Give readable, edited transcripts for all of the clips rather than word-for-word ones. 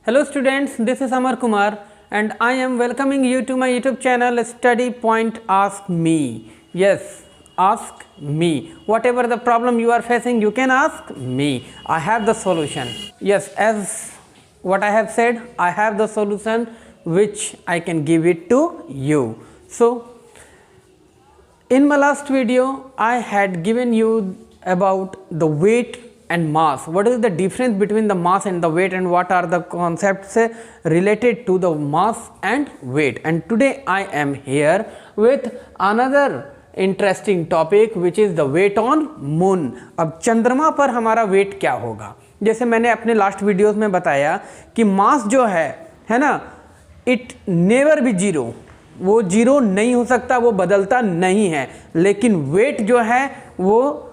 Hello students, this is Amar Kumar and I am welcoming you to my YouTube channel Study Point Ask Me. Yes, ask me. Whatever the problem you are facing, you can ask me. I have the solution. Yes, as what I have said, I have the solution which I can give it to you. So, in my last video, I had given you about the weight and mass. What is the difference between the mass and the weight, and what are the concepts related to the mass and weight. And today I am here with another interesting topic which is the weight on moon. अब चंद्रमा पर हमारा weight क्या होगा? जैसे मैंने अपने last videos में बताया कि मास जो है ना, इट नेवर बी जीरो, वो जीरो नहीं हो सकता, वो बदलता नहीं है, लेकिन वेट जो है वो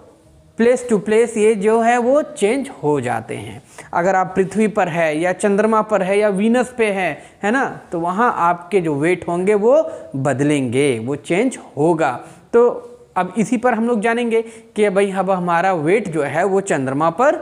प्लेस टू प्लेस ये जो है वो चेंज हो जाते हैं। अगर आप पृथ्वी पर है या चंद्रमा पर है या वीनस पे है ना, तो वहाँ आपके जो वेट होंगे वो बदलेंगे, वो चेंज होगा। तो अब इसी पर हम लोग जानेंगे कि भाई अब हमारा वेट जो है वो चंद्रमा पर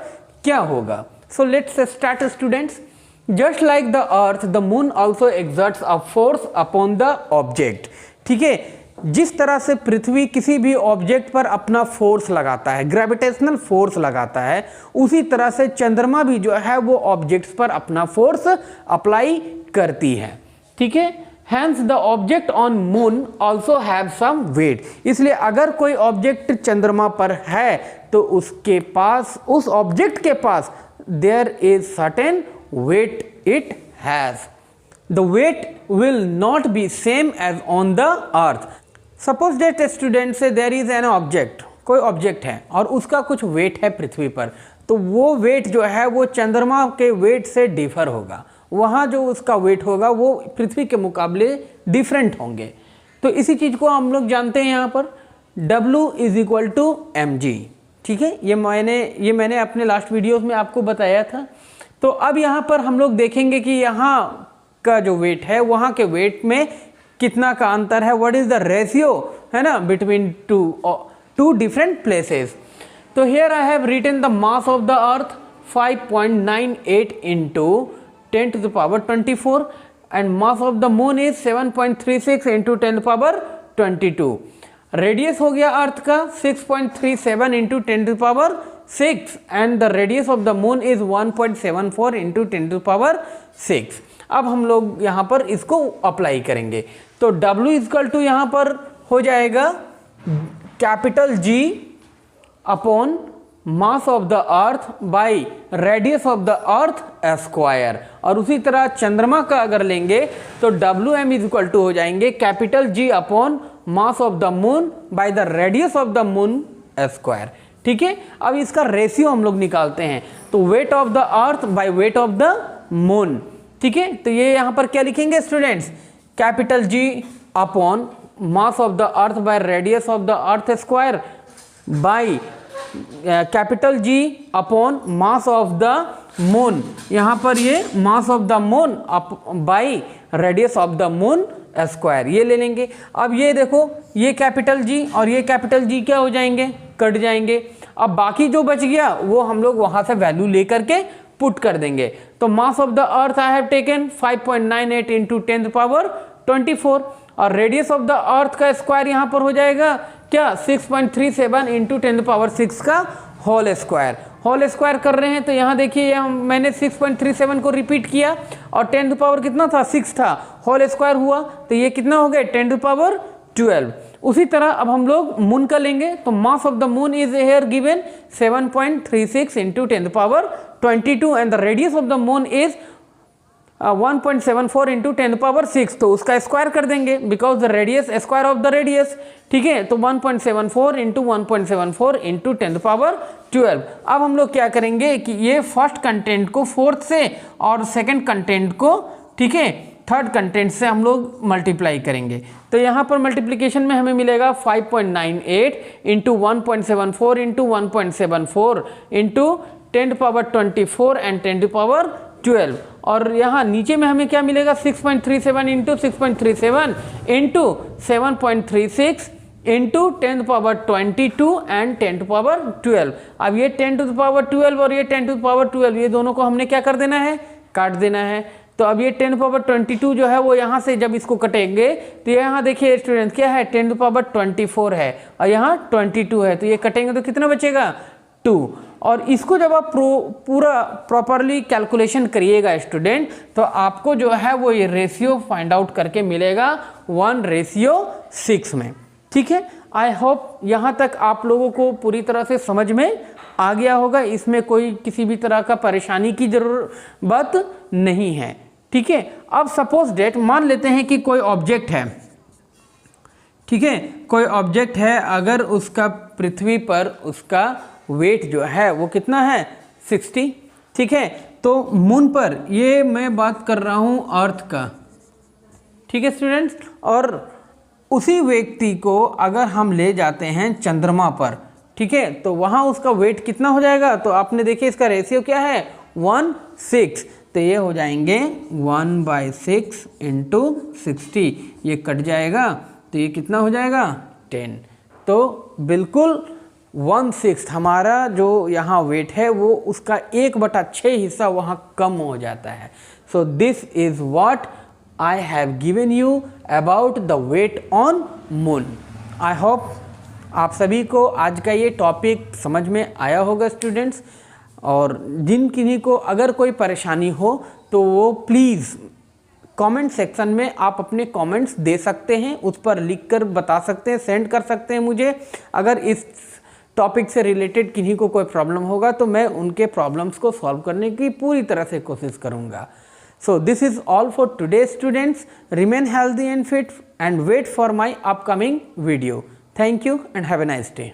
क्या होगा। So let's start students. Just like the earth the moon also exerts a force upon the object. ठीक है, जिस तरह से पृथ्वी किसी भी ऑब्जेक्ट पर अपना फोर्स लगाता है, ग्रेविटेशनल फोर्स लगाता है, उसी तरह से चंद्रमा भी जो है वो ऑब्जेक्ट्स पर अपना फोर्स अप्लाई करती है। ठीक है, hence the object on moon also have some weight. इसलिए अगर कोई ऑब्जेक्ट चंद्रमा पर है तो उसके पास, उस ऑब्जेक्ट के पास there is certain weight it has. The weight will not be same as on the earth. Suppose that a student say there is an object, कोई ऑब्जेक्ट है और उसका कुछ वेट है पृथ्वी पर, तो वो वेट जो है वो चंद्रमा के वेट से डिफर होगा। वहाँ जो उसका वेट होगा वो पृथ्वी के मुकाबले डिफरेंट होंगे। तो इसी चीज़ को हम लोग जानते हैं यहाँ पर W = mg। ठीक है, ये मैंने अपने लास्ट वीडियोस में आपको बताया था। तो अब यहाँ पर हम लोग देखेंगे कि यहाँ का जो वेट है वहाँ के वेट में कितना का अंतर है, व्हाट इज द रेशियो है ना बिटवीन टू डिफरेंट प्लेसेस। तो here I have written the mass of the earth 5.98 into 10⁻²4 and mass of the moon is 7.36 into 10⁻²2। Radius हो गया अर्थ का 6.37 into 10⁻⁶ and the radius of the moon is 1.74 into 10⁻⁶। अब हम लोग यहाँ पर इसको अप्लाई करेंगे। तो W = यहाँ पर हो जाएगा capital G upon mass of the earth by radius of the earth square. और उसी तरह चंद्रमा का अगर लेंगे तो Wm = हो जाएंगे capital G upon mass of the moon by the radius of the moon square. ठीक है, अब इसका रेशियो हम लोग निकालते हैं। तो weight of the earth by weight of the moon. ठीक है, तो ये यहाँ पर क्या लिखेंगे students, capital G upon mass of the earth by radius of the earth square by capital G upon mass of the moon. यहाँ पर ये मास of the moon by radius of the moon square ये ले लेंगे। अब ये देखो, ये कैपिटल G और ये कैपिटल G क्या हो जाएंगे, कट जाएंगे। अब बाकी जो बच गया वो हम लोग वहाँ से वैल्यू लेकर के पुट कर देंगे। तो मास of the earth I have taken 5.98 into 10⁻²4 और रेडियस ऑफ द अर्थ का स्क्वायर यहाँ पर हो जाएगा क्या 6.37 इंटू 10⁻⁶ का होल स्क्वायर कर रहे हैं। तो यहाँ देखिए मैंने 6.37 को रिपीट किया और 10 कितना था 6 था, होल स्क्वायर हुआ तो ये कितना हो गया 10⁻12। उसी तरह अब हम लोग मून का लेंगे तो मास of the moon is here given 7.36 into 10⁻22 and the radius of the moon is 1.74 into 10⁻⁶। तो उसका स्क्वायर कर देंगे because the radius square of the radius. ठीक है, तो 1.74 इंटू 1.74 इंटू 10⁻12। अब हम लोग क्या करेंगे कि ये फर्स्ट कंटेंट को फोर्थ से और सेकंड कंटेंट को, ठीक है, थर्ड कंटेंट से हम लोग मल्टीप्लाई करेंगे। तो यहाँ पर मल्टीप्लिकेशन में हमें मिलेगा 5.98 इंटू 1.74 इंटू 1.74 इंटू 10⁻24 एंड 10⁻12। और यहाँ नीचे में हमें क्या मिलेगा 6.37 इंटू 6.37 इंटू 7.36 इंटू 10⁻22 एंड 10⁻12। अब ये 10⁻12 और ये 10⁻12 ये दोनों को हमने क्या कर देना है, काट देना है। तो अब ये 10^22 जो है वो यहाँ से जब इसको कटेंगे तो यहाँ देखिए स्टूडेंट क्या है 10^24 है और यहाँ 22 है, तो ये कटेंगे तो कितना बचेगा 2। और इसको जब आप पूरा प्रॉपरली कैलकुलेशन करिएगा स्टूडेंट तो आपको जो है वो ये रेशियो फाइंड आउट करके मिलेगा 1:6 में। ठीक है, आई होप यहाँ तक आप लोगों को पूरी तरह से समझ में आ गया होगा, इसमें कोई किसी भी तरह का परेशानी की जरूरत नहीं है। ठीक है, अब सपोज डेट मान लेते हैं कि कोई ऑब्जेक्ट है, ठीक है, कोई ऑब्जेक्ट है, अगर उसका पृथ्वी पर उसका वेट जो है वो कितना है 60, ठीक है, तो मून पर, ये मैं बात कर रहा हूँ अर्थ का, ठीक है स्टूडेंट्स, और उसी व्यक्ति को अगर हम ले जाते हैं चंद्रमा पर, ठीक है, तो वहाँ उसका वेट कितना हो जाएगा, तो आपने देखिए इसका रेशियो क्या है 1:6, तो ये हो जाएंगे 1/6 × 60, ये कट जाएगा तो ये कितना हो जाएगा 10। तो बिल्कुल 1/6 हमारा जो यहाँ वेट है वो उसका 1/6 हिस्सा वहाँ कम हो जाता है। So this is what I have given you about the weight on moon. I hope आप सभी को आज का ये टॉपिक समझ में आया होगा स्टूडेंट्स, और जिन किन्हीं को अगर कोई परेशानी हो तो वो प्लीज़ कमेंट सेक्शन में आप अपने कमेंट्स दे सकते हैं, उस पर लिखकर बता सकते हैं, सेंड कर सकते हैं मुझे। अगर इस टॉपिक से रिलेटेड किन्हीं को कोई प्रॉब्लम होगा तो मैं उनके प्रॉब्लम्स को सॉल्व करने की पूरी तरह से कोशिश करूँगा। So this is all for today students, remain healthy and fit and wait for my upcoming video. Thank you and have a nice day.